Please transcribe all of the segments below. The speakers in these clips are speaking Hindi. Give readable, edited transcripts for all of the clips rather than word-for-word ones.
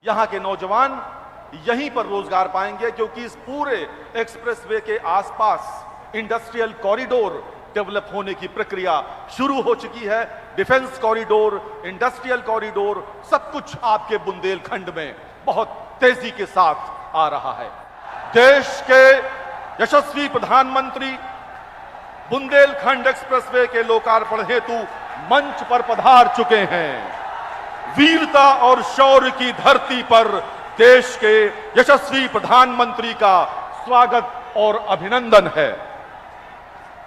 यहाँ के नौजवान यहीं पर रोजगार पाएंगे, क्योंकि इस पूरे एक्सप्रेसवे के आसपास इंडस्ट्रियल कॉरिडोर डेवलप होने की प्रक्रिया शुरू हो चुकी है। डिफेंस कॉरिडोर, इंडस्ट्रियल कॉरिडोर, सब कुछ आपके बुंदेलखंड में बहुत तेजी के साथ आ रहा है। देश के यशस्वी प्रधानमंत्री बुंदेलखंड एक्सप्रेसवे के लोकार्पण हेतु मंच पर पधार चुके हैं। वीरता और शौर्य की धरती पर देश के यशस्वी प्रधानमंत्री का स्वागत और अभिनंदन है।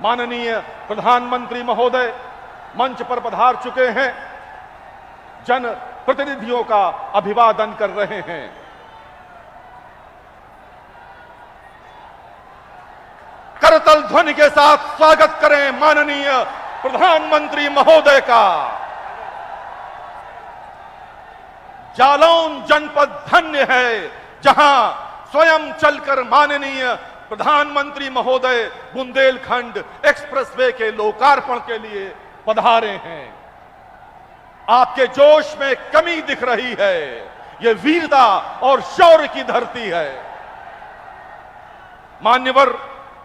माननीय प्रधानमंत्री महोदय मंच पर पधार चुके हैं, जन प्रतिनिधियों का अभिवादन कर रहे हैं। करतल ध्वनि के साथ स्वागत करें माननीय प्रधानमंत्री महोदय का। जालौन जनपद धन्य है, जहां स्वयं चलकर माननीय प्रधानमंत्री महोदय बुंदेलखंड एक्सप्रेसवे के लोकार्पण के लिए पधारे हैं। आपके जोश में कमी दिख रही है। यह वीरता और शौर्य की धरती है। मान्यवर,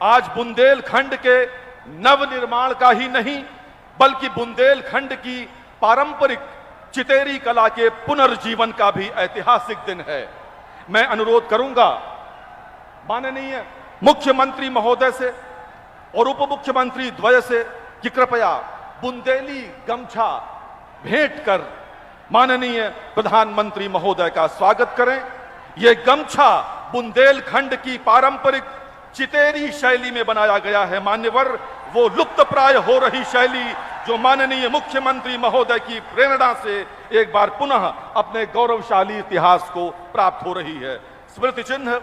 आज बुंदेलखंड के नवनिर्माण का ही नहीं, बल्कि बुंदेलखंड की पारंपरिक चितेरी कला के पुनर्जीवन का भी ऐतिहासिक दिन है। मैं अनुरोध करूंगा माननीय मुख्यमंत्री महोदय से और उप मुख्यमंत्री द्वय से कि कृपया बुंदेली गमछा भेंट कर माननीय प्रधानमंत्री महोदय का स्वागत करें। यह गमछा बुंदेलखंड की पारंपरिक चितेरी शैली में बनाया गया है। मान्यवर, वो लुप्त प्राय हो रही शैली जो माननीय मुख्यमंत्री महोदय की प्रेरणा से एक बार पुनः अपने गौरवशाली इतिहास को प्राप्त हो रही है। स्मृति चिन्ह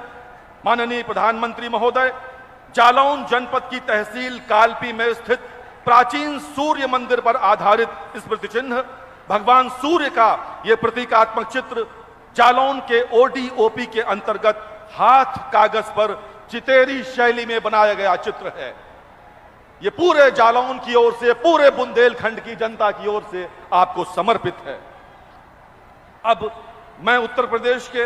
माननीय प्रधानमंत्री महोदय जालौन जनपद की तहसील कालपी में स्थित प्राचीन सूर्य मंदिर पर आधारित स्मृति चिन्ह, भगवान सूर्य का यह प्रतीकात्मक चित्र जालौन के ओडीओपी के अंतर्गत हाथ कागज पर चितेरी शैली में बनाया गया चित्र है। ये पूरे जालौन की ओर से, पूरे बुंदेलखंड की जनता की ओर से आपको समर्पित है। अब मैं उत्तर प्रदेश के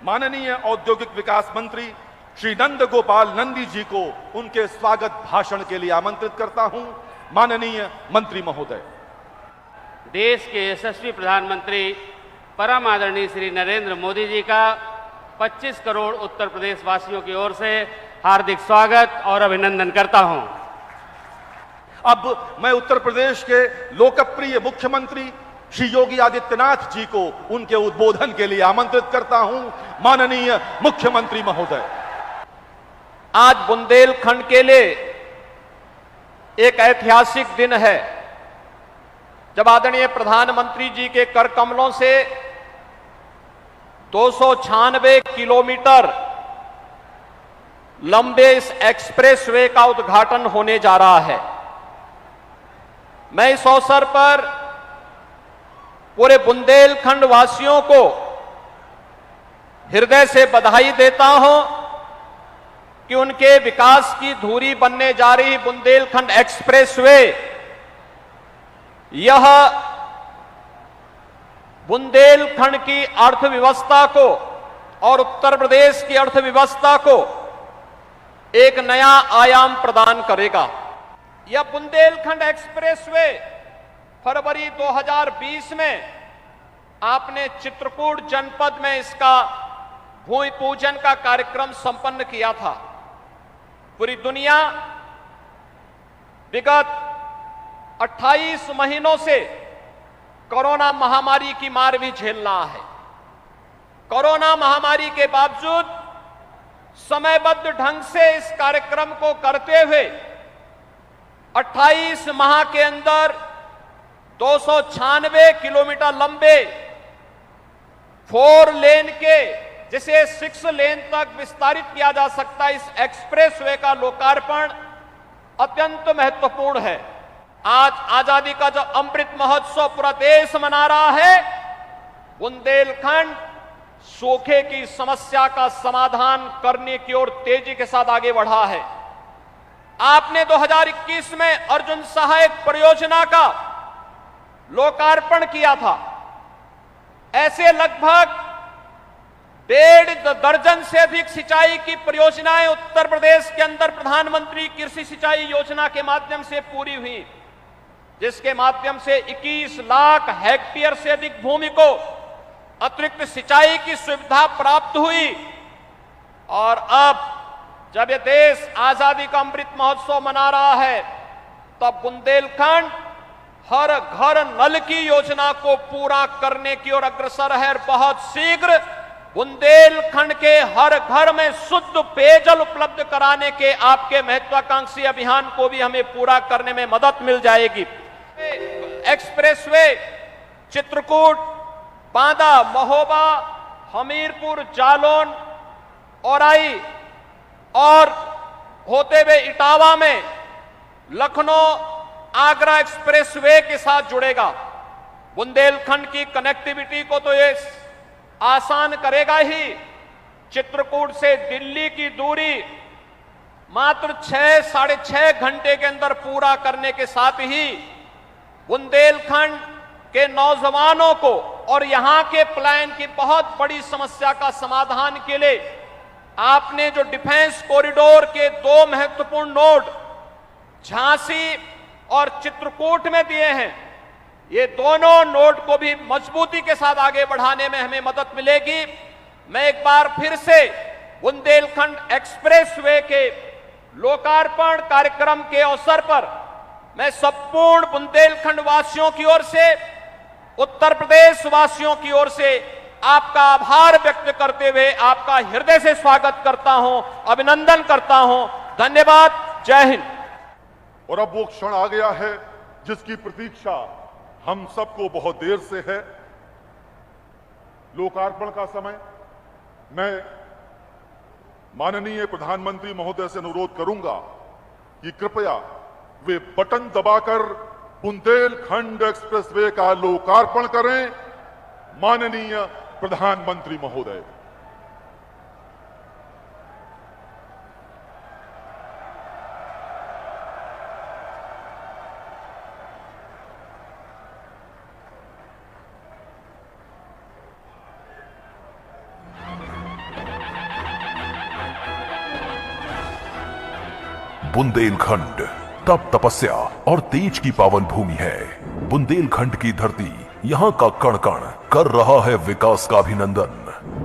माननीय औद्योगिक विकास मंत्री श्री नंद गोपाल नंदी जी को उनके स्वागत भाषण के लिए आमंत्रित करता हूं। माननीय मंत्री महोदय। देश के यशस्वी प्रधानमंत्री परम आदरणीय श्री नरेंद्र मोदी जी का 25 करोड़ उत्तर प्रदेश वासियों की ओर से हार्दिक स्वागत और अभिनंदन करता हूं। अब मैं उत्तर प्रदेश के लोकप्रिय मुख्यमंत्री श्री योगी आदित्यनाथ जी को उनके उद्बोधन के लिए आमंत्रित करता हूं। माननीय मुख्यमंत्री महोदय। आज बुंदेलखंड के लिए एक ऐतिहासिक दिन है, जब आदरणीय प्रधानमंत्री जी के कर कमलों से 296 किलोमीटर लंबे इस एक्सप्रेसवे का उद्घाटन होने जा रहा है। मैं इस अवसर पर पूरे बुंदेलखंड वासियों को हृदय से बधाई देता हूं कि उनके विकास की धुरी बनने जा रही बुंदेलखंड एक्सप्रेसवे यह बुंदेलखंड की अर्थव्यवस्था को और उत्तर प्रदेश की अर्थव्यवस्था को एक नया आयाम प्रदान करेगा। यह बुंदेलखंड एक्सप्रेसवे फरवरी 2020 में आपने चित्रकूट जनपद में इसका भूमि पूजन का कार्यक्रम संपन्न किया था। पूरी दुनिया विगत 28 महीनों से कोरोना महामारी की मार भी झेल रहा है। कोरोना महामारी के बावजूद समयबद्ध ढंग से इस कार्यक्रम को करते हुए 28 माह के अंदर 296 किलोमीटर लंबे 4 लेन के, जिसे 6 लेन तक विस्तारित किया जा सकता है, इस एक्सप्रेसवे का लोकार्पण अत्यंत महत्वपूर्ण है। आज आजादी का जो अमृत महोत्सव पूरा देश मना रहा है, बुंदेलखंड सूखे की समस्या का समाधान करने की ओर तेजी के साथ आगे बढ़ा है। आपने 2021 में अर्जुन सहायक परियोजना का लोकार्पण किया था। ऐसे लगभग 1.5 दर्जन से अधिक सिंचाई की परियोजनाएं उत्तर प्रदेश के अंदर प्रधानमंत्री कृषि सिंचाई योजना के माध्यम से पूरी हुई, जिसके माध्यम से 21 लाख हेक्टेयर से अधिक भूमि को अतिरिक्त सिंचाई की सुविधा प्राप्त हुई। और अब जब ये देश आजादी का अमृत महोत्सव मना रहा है, तब बुंदेलखंड हर घर नल की योजना को पूरा करने की ओर अग्रसर है। बहुत शीघ्र बुंदेलखंड के हर घर में शुद्ध पेयजल उपलब्ध कराने के आपके महत्वाकांक्षी अभियान को भी हमें पूरा करने में मदद मिल जाएगी। एक्सप्रेसवे चित्रकूट, बांदा, महोबा, हमीरपुर, जालौन, औराई और होते हुए इटावा में लखनऊ आगरा एक्सप्रेसवे के साथ जुड़ेगा। बुंदेलखंड की कनेक्टिविटी को तो ये आसान करेगा ही। चित्रकूट से दिल्ली की दूरी मात्र 6-6.5 घंटे के अंदर पूरा करने के साथ ही बुंदेलखंड के नौजवानों को और यहां के प्लान की बहुत बड़ी समस्या का समाधान के लिए आपने जो डिफेंस कॉरिडोर के 2 महत्वपूर्ण नोड झांसी और चित्रकूट में दिए हैं, ये दोनों नोड को भी मजबूती के साथ आगे बढ़ाने में हमें मदद मिलेगी। मैं एक बार फिर से बुंदेलखंड एक्सप्रेसवे के लोकार्पण कार्यक्रम के अवसर पर मैं संपूर्ण बुंदेलखंड वासियों की ओर से, उत्तर प्रदेश वासियों की ओर से आपका आभार व्यक्त करते हुए आपका हृदय से स्वागत करता हूं, अभिनंदन करता हूं। धन्यवाद। जय हिंद। और अब वो क्षण आ गया है जिसकी प्रतीक्षा हम सबको बहुत देर से है, लोकार्पण का समय। मैं माननीय प्रधानमंत्री महोदय से अनुरोध करूंगा कि कृपया वे बटन दबाकर बुंदेलखंड एक्सप्रेसवे का लोकार्पण करें। माननीय प्रधानमंत्री महोदय। बुंदेलखंड तप, तपस्या और तेज की पावन भूमि है। बुंदेलखंड की धरती, यहाँ का कण कण कर रहा है विकास का अभिनंदन।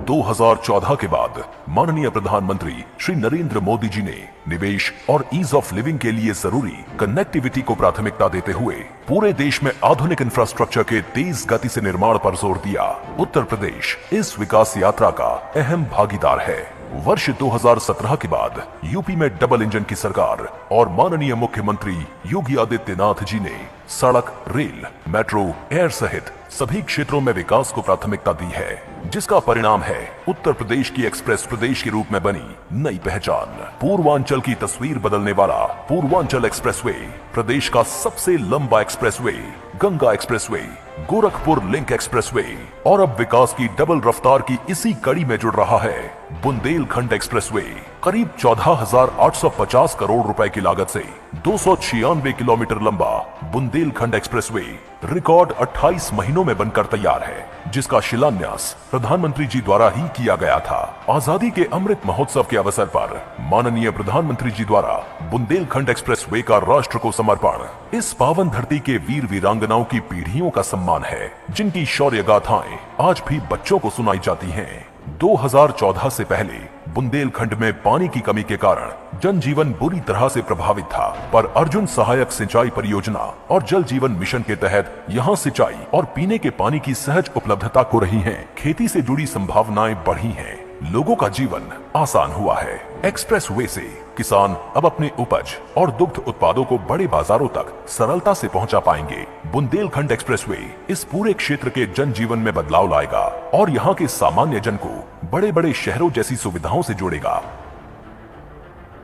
2014 के बाद माननीय प्रधानमंत्री श्री नरेंद्र मोदी जी ने निवेश और ईज ऑफ लिविंग के लिए जरूरी कनेक्टिविटी को प्राथमिकता देते हुए पूरे देश में आधुनिक इंफ्रास्ट्रक्चर के तेज गति से निर्माण पर जोर दिया। उत्तर प्रदेश इस विकास यात्रा का अहम भागीदार है। वर्ष 2017 के बाद यूपी में डबल इंजन की सरकार और माननीय मुख्यमंत्री योगी आदित्यनाथ जी ने सड़क, रेल, मेट्रो, एयर सहित सभी क्षेत्रों में विकास को प्राथमिकता दी है, जिसका परिणाम है उत्तर प्रदेश की एक्सप्रेस प्रदेश के रूप में बनी नई पहचान। पूर्वांचल की तस्वीर बदलने वाला पूर्वांचल एक्सप्रेसवे, प्रदेश का सबसे लंबा expressway, Ganga expressway, Gorakhpur link expressway और अब विकास की डबल रफ्तार की इसी कड़ी में जुड़ रहा है बुंदेलखंड एक्सप्रेसवे। करीब 14,850 करोड़ रुपए की लागत से 296 किलोमीटर लंबा बुंदेलखंड एक्सप्रेसवे रिकॉर्ड 28 महीनों में बनकर तैयार है, जिसका शिलान्यास प्रधानमंत्री जी द्वारा ही किया गया था। आजादी के अमृत महोत्सव के अवसर पर माननीय प्रधानमंत्री जी द्वारा बुंदेलखंड एक्सप्रेसवे का राष्ट्र को समर्पण इस पावन धरती के वीर वीरांगनाओं की पीढ़ियों का सम्मान है, जिनकी शौर्य गाथाएं आज भी बच्चों को सुनाई जाती हैं। 2014 से पहले बुंदेलखंड में पानी की कमी के कारण जनजीवन बुरी तरह से प्रभावित था, पर अर्जुन सहायक सिंचाई परियोजना और जल जीवन मिशन के तहत यहां सिंचाई और पीने के पानी की सहज उपलब्धता हो रही है। खेती से जुड़ी संभावनाएं बढ़ी हैं, लोगों का जीवन आसान हुआ है। एक्सप्रेस वे से किसान अब अपने उपज और दुग्ध उत्पादों को बड़े बाजारों तक सरलता से पहुंचा पाएंगे। बुंदेलखंड एक्सप्रेसवे इस पूरे क्षेत्र के जनजीवन में बदलाव लाएगा और यहाँ के सामान्य जन को बड़े बड़े शहरों जैसी सुविधाओं से जोड़ेगा।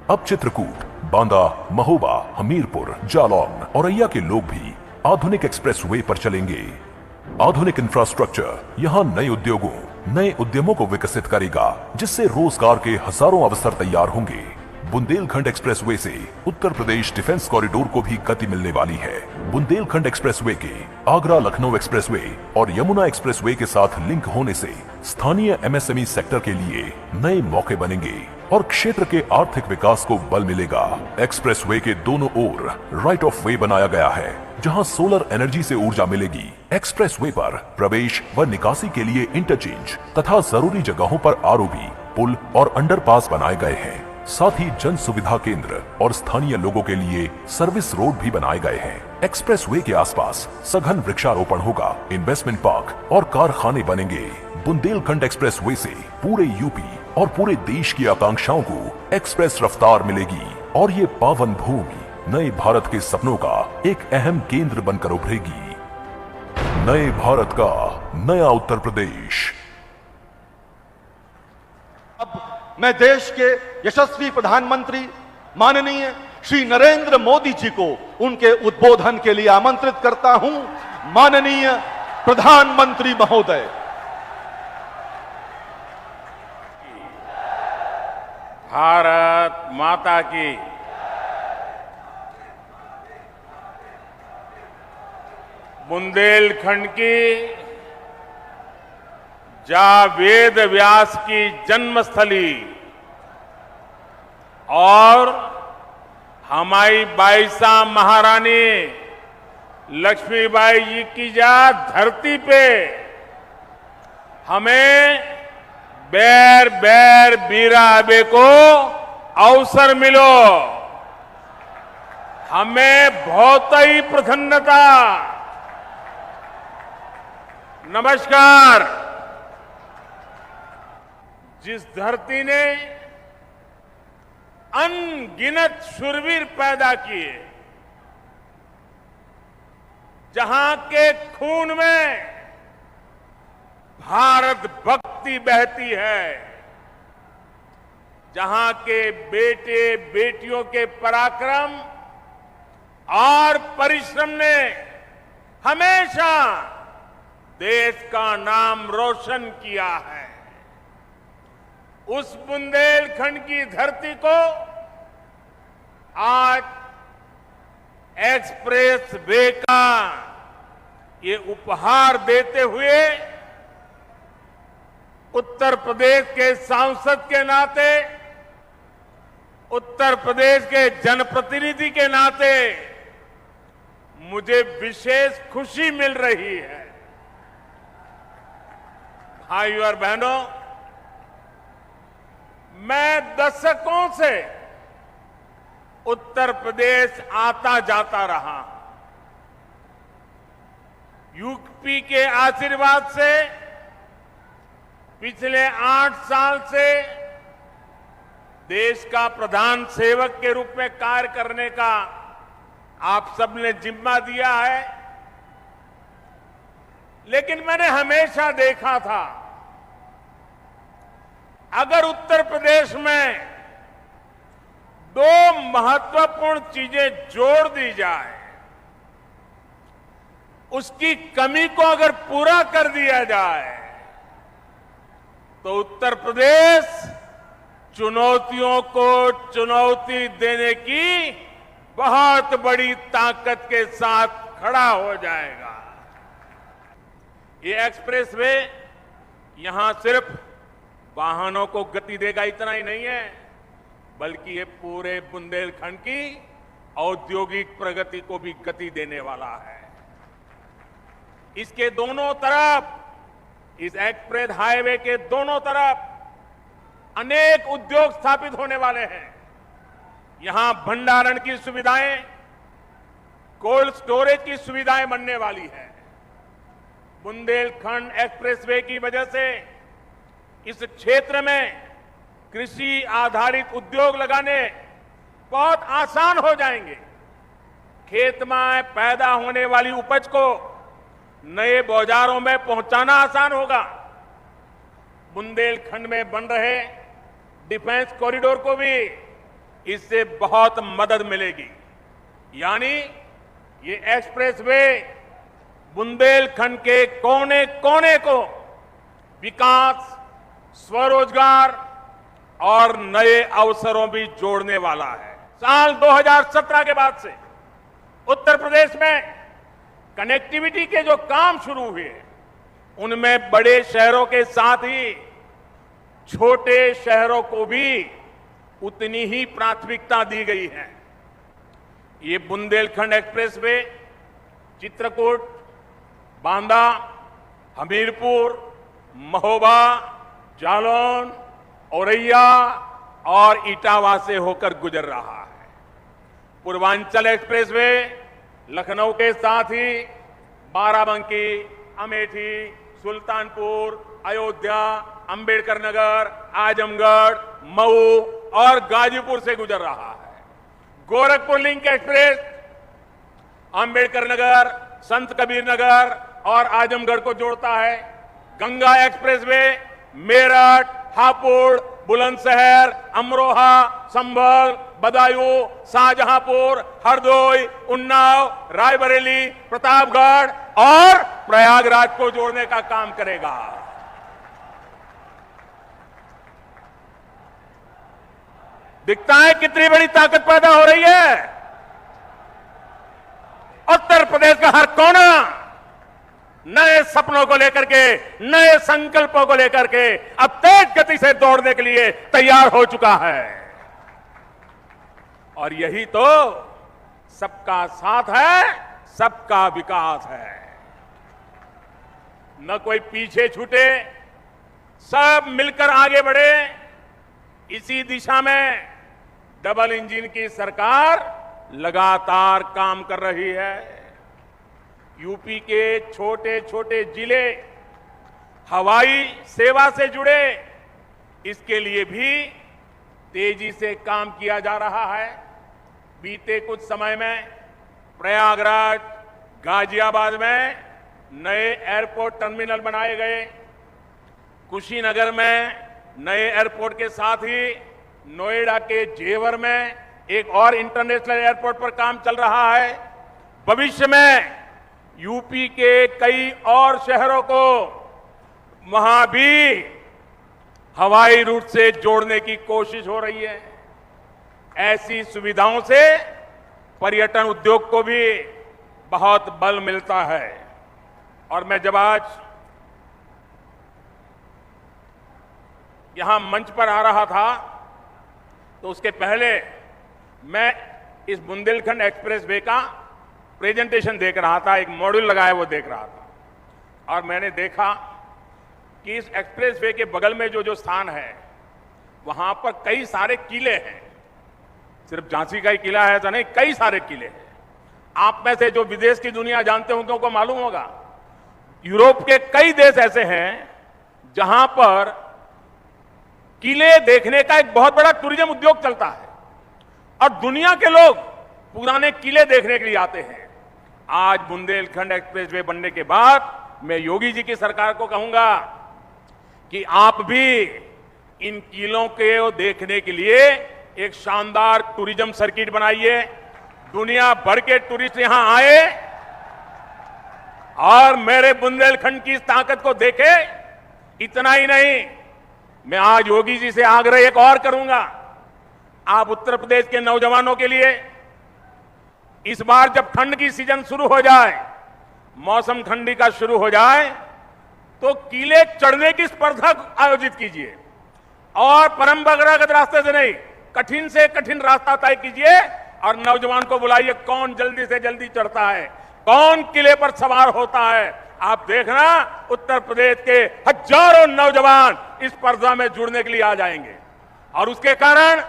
अब चित्रकूट, बांदा, महोबा, हमीरपुर, जालौन, औरैया के लोग भी आधुनिक एक्सप्रेसवे पर चलेंगे। आधुनिक इंफ्रास्ट्रक्चर यहाँ नए उद्योगों, नए उद्यमों को विकसित करेगा, जिससे रोजगार के हजारों अवसर तैयार होंगे। बुंदेलखंड एक्सप्रेसवे से उत्तर प्रदेश डिफेंस कॉरिडोर को भी गति मिलने वाली है। बुंदेलखंड एक्सप्रेसवे के आगरा लखनऊ एक्सप्रेसवे और यमुना एक्सप्रेसवे के साथ लिंक होने से स्थानीय एमएसएमई सेक्टर के लिए नए मौके बनेंगे और क्षेत्र के आर्थिक विकास को बल मिलेगा। एक्सप्रेसवे के दोनों ओर राइट ऑफ वे बनाया गया है, जहां सोलर एनर्जी से ऊर्जा मिलेगी। एक्सप्रेसवे पर प्रवेश व निकासी के लिए इंटरचेंज तथा जरूरी जगहों पर आरओबी, पुल और अंडरपास बनाए गए हैं। साथ ही जन सुविधा केंद्र और स्थानीय लोगों के लिए सर्विस रोड भी बनाए गए हैं। एक्सप्रेसवे के आसपास सघन वृक्षारोपण होगा, इन्वेस्टमेंट पार्क और कारखाने बनेंगे। बुंदेलखंड एक्सप्रेसवे से पूरे यूपी और पूरे देश की आकांक्षाओं को एक्सप्रेस रफ्तार मिलेगी और ये पावन भूमि नए भारत के सपनों का एक अहम केंद्र बनकर उभरेगी। नए भारत का नया उत्तर प्रदेश। अब मैं देश के यशस्वी प्रधानमंत्री माननीय श्री नरेंद्र मोदी जी को उनके उद्बोधन के लिए आमंत्रित करता हूं। माननीय प्रधानमंत्री महोदय। भारत माता की। बुंदेलखंड की जहां वेद व्यास की जन्मस्थली और हमारी बाईसा महारानी लक्ष्मीबाई जी की जहां धरती पे हमें बैर बैर बीरा अबे को अवसर मिलो, हमें बहुत ही प्रसन्नता। नमस्कार। जिस धरती ने अनगिनत शूरवीर पैदा किए, जहां के खून में भारत भक्ति बहती है, जहां के बेटे बेटियों के पराक्रम और परिश्रम ने हमेशा देश का नाम रोशन किया है, उस बुंदेलखंड की धरती को आज एक्सप्रेस वे का ये उपहार देते हुए उत्तर प्रदेश के सांसद के नाते, उत्तर प्रदेश के जनप्रतिनिधि के नाते मुझे विशेष खुशी मिल रही है। भाइयों और बहनों, मैं दशकों से उत्तर प्रदेश आता जाता रहा। यूपी के आशीर्वाद से पिछले 8 साल से देश का प्रधान सेवक के रूप में कार्य करने का आप सबने जिम्मा दिया है। लेकिन मैंने हमेशा देखा था, अगर उत्तर प्रदेश में 2 महत्वपूर्ण चीजें जोड़ दी जाए, उसकी कमी को अगर पूरा कर दिया जाए, तो उत्तर प्रदेश चुनौतियों को चुनौती देने की बहुत बड़ी ताकत के साथ खड़ा हो जाएगा। ये एक्सप्रेस वे यहां सिर्फ वाहनों को गति देगा इतना ही नहीं है, बल्कि ये पूरे बुंदेलखंड की औद्योगिक प्रगति को भी गति देने वाला है। इसके दोनों तरफ, इस एक्सप्रेस हाईवे के दोनों तरफ अनेक उद्योग स्थापित होने वाले हैं। यहां भंडारण की सुविधाएं, कोल्ड स्टोरेज की सुविधाएं बनने वाली है। बुंदेलखंड एक्सप्रेसवे की वजह से इस क्षेत्र में कृषि आधारित उद्योग लगाने बहुत आसान हो जाएंगे। खेत में पैदा होने वाली उपज को नए बाजारों में पहुंचाना आसान होगा। बुंदेलखंड में बन रहे डिफेंस कॉरिडोर को भी इससे बहुत मदद मिलेगी। यानी ये एक्सप्रेसवे बुंदेलखंड के कोने कोने को विकास, स्वरोजगार और नए अवसरों भी जोड़ने वाला है। साल 2017 के बाद से उत्तर प्रदेश में कनेक्टिविटी के जो काम शुरू हुए उनमें बड़े शहरों के साथ ही छोटे शहरों को भी उतनी ही प्राथमिकता दी गई है। ये बुंदेलखंड एक्सप्रेसवे चित्रकूट, बांदा, हमीरपुर, महोबा, जालौन, औरैया और इटावा से होकर गुजर रहा है। पूर्वांचल एक्सप्रेसवे लखनऊ के साथ ही बाराबंकी, अमेठी, सुल्तानपुर, अयोध्या, अंबेडकर नगर, आजमगढ़, मऊ और गाजीपुर से गुजर रहा है। गोरखपुर लिंक एक्सप्रेस अंबेडकर नगर, संत कबीर नगर और आजमगढ़ को जोड़ता है। गंगा एक्सप्रेसवे मेरठ, हापुड़, बुलंदशहर, अमरोहा, संभल, बदायूं, शाहजहांपुर, हरदोई, उन्नाव, रायबरेली, प्रतापगढ़ और प्रयागराज को जोड़ने का काम करेगा। दिखता है कितनी बड़ी ताकत पैदा हो रही है। उत्तर प्रदेश का हर कोना नए सपनों को लेकर के, नए संकल्पों को लेकर के अब तेज गति से दौड़ने के लिए तैयार हो चुका है। और यही तो सबका साथ है, सबका विकास है। न कोई पीछे छूटे, सब मिलकर आगे बढ़े। इसी दिशा में डबल इंजन की सरकार लगातार काम कर रही है। यूपी के छोटे छोटे जिले हवाई सेवा से जुड़े, इसके लिए भी तेजी से काम किया जा रहा है। बीते कुछ समय में प्रयागराज, गाजियाबाद में नए एयरपोर्ट टर्मिनल बनाए गए। कुशीनगर में नए एयरपोर्ट के साथ ही नोएडा के जेवर में एक और इंटरनेशनल एयरपोर्ट पर काम चल रहा है। भविष्य में यूपी के कई और शहरों को वहां भी हवाई रूट से जोड़ने की कोशिश हो रही है। ऐसी सुविधाओं से पर्यटन उद्योग को भी बहुत बल मिलता है। और मैं जब आज यहां मंच पर आ रहा था तो उसके पहले मैं इस बुंदेलखंड एक्सप्रेसवे का प्रेजेंटेशन देख रहा था, एक मॉड्यूल लगाया वो देख रहा था। और मैंने देखा कि इस एक्सप्रेसवे के बगल में जो जो स्थान है वहां पर कई सारे किले हैं। सिर्फ झांसी का ही किला है ऐसा नहीं, कई सारे किले हैं। आप में से जो विदेश की दुनिया जानते होंगे उनको मालूम होगा, यूरोप के कई देश ऐसे हैं जहां पर किले देखने का एक बहुत बड़ा टूरिज्म उद्योग चलता है और दुनिया के लोग पुराने किले देखने के लिए आते हैं। आज बुंदेलखंड एक्सप्रेसवे बनने के बाद मैं योगी जी की सरकार को कहूंगा कि आप भी इन किलों को देखने के लिए एक शानदार टूरिज्म सर्किट बनाइए। दुनिया भर के टूरिस्ट यहां आए और मेरे बुंदेलखंड की इस ताकत को देखे। इतना ही नहीं, मैं आज योगी जी से आग्रह एक और करूंगा। आप उत्तर प्रदेश के नौजवानों के लिए इस बार जब ठंड की सीजन शुरू हो जाए, मौसम ठंडी का शुरू हो जाए, तो किले चढ़ने की स्पर्धा आयोजित कीजिए और परंपरागत रास्ते से नहीं, कठिन से कठिन रास्ता तय कीजिए और नौजवान को बुलाइए, कौन जल्दी से जल्दी चढ़ता है, कौन किले पर सवार होता है। आप देखना उत्तर प्रदेश के हजारों नौजवान इस स्पर्धा में जुड़ने के लिए आ जाएंगे और उसके कारण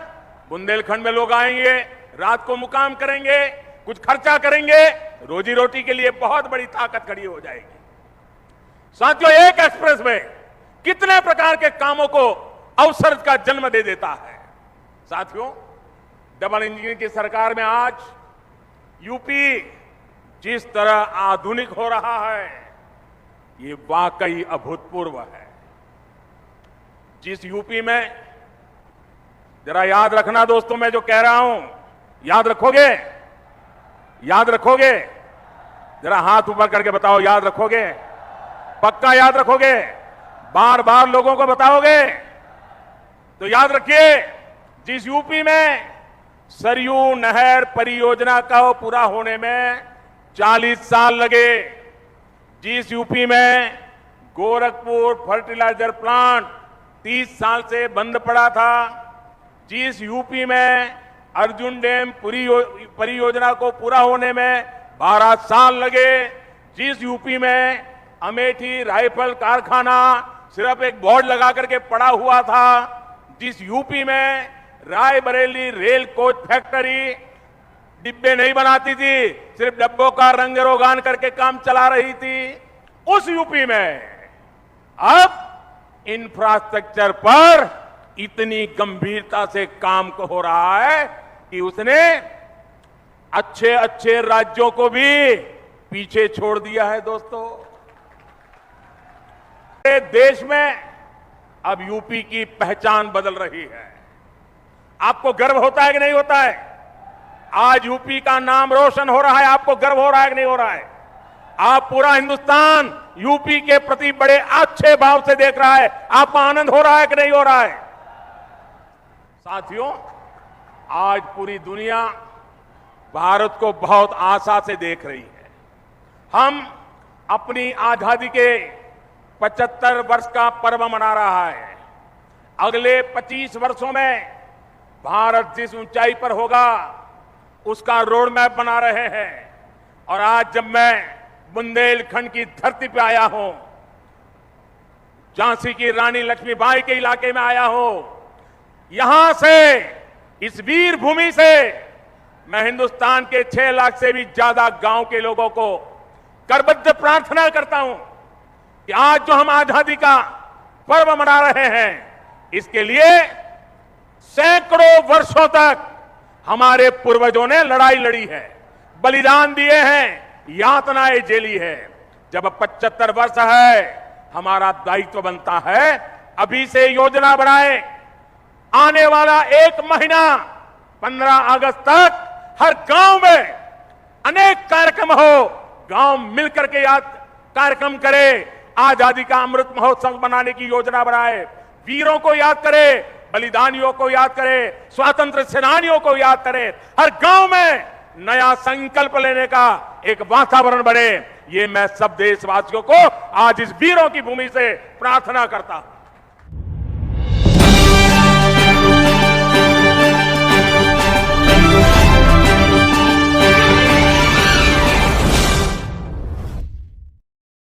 बुंदेलखंड में लोग आएंगे, रात को मुकाम करेंगे, कुछ खर्चा करेंगे, रोजी रोटी के लिए बहुत बड़ी ताकत खड़ी हो जाएगी। साथियों, एक एक्सप्रेस में कितने प्रकार के कामों को अवसर का जन्म दे देता है। साथियों, डबल इंजन की सरकार में आज यूपी जिस तरह आधुनिक हो रहा है, ये वाकई अभूतपूर्व है। जिस यूपी में, जरा याद रखना दोस्तों, मैं जो कह रहा हूं याद रखोगे, याद रखोगे? जरा हाथ ऊपर करके बताओ, याद रखोगे? पक्का याद रखोगे? बार बार लोगों को बताओगे? तो याद रखिए, जिस यूपी में सरयू नहर परियोजना का पूरा होने में 40 साल लगे, जिस यूपी में गोरखपुर फर्टिलाइजर प्लांट 30 साल से बंद पड़ा था, जिस यूपी में अर्जुन डैम परियोजना को पूरा होने में 12 साल लगे, जिस यूपी में अमेठी राइफल कारखाना सिर्फ एक बोर्ड लगा करके पड़ा हुआ था, जिस यूपी में रायबरेली रेल कोच फैक्ट्री डिब्बे नहीं बनाती थी, सिर्फ डब्बों का रंग रोगान करके काम चला रही थी, उस यूपी में अब इंफ्रास्ट्रक्चर पर इतनी गंभीरता से काम हो रहा है कि उसने अच्छे अच्छे राज्यों को भी पीछे छोड़ दिया है। दोस्तों, देश में अब यूपी की पहचान बदल रही है। आपको गर्व होता है कि नहीं होता है? आज यूपी का नाम रोशन हो रहा है, आपको गर्व हो रहा है कि नहीं हो रहा है? आप पूरा हिंदुस्तान यूपी के प्रति बड़े अच्छे भाव से देख रहा है, आपको आनंद हो रहा है कि नहीं हो रहा है? साथियों, आज पूरी दुनिया भारत को बहुत आशा से देख रही है। हम अपनी आजादी के 75 वर्ष का पर्व मना रहा है। अगले 25 वर्षों में भारत जिस ऊंचाई पर होगा उसका रोड मैप बना रहे हैं। और आज जब मैं बुंदेलखंड की धरती पे आया हूं, झांसी की रानी लक्ष्मीबाई के इलाके में आया हूं, यहां से इस वीर भूमि से मैं हिंदुस्तान के 6 लाख से भी ज्यादा गांव के लोगों को करबद्ध प्रार्थना करता हूं कि आज जो हम आजादी का पर्व मना रहे हैं, इसके लिए सैकड़ों वर्षों तक हमारे पूर्वजों ने लड़ाई लड़ी है, बलिदान दिए हैं, यातनाएं झेली है। जब 75 वर्ष है, हमारा दायित्व बनता है अभी से योजना बनाए। आने वाला 1 महीना 15 अगस्त तक हर गांव में अनेक कार्यक्रम हो, गांव मिलकर के याद कार्यक्रम करे, आजादी का अमृत महोत्सव बनाने की योजना बनाए, वीरों को याद करे, बलिदानियों को याद करे, स्वातंत्र सेनानियों को याद करे, हर गांव में नया संकल्प लेने का एक वातावरण बने। ये मैं सब देशवासियों को आज इस वीरों की भूमि से प्रार्थना करता हूं।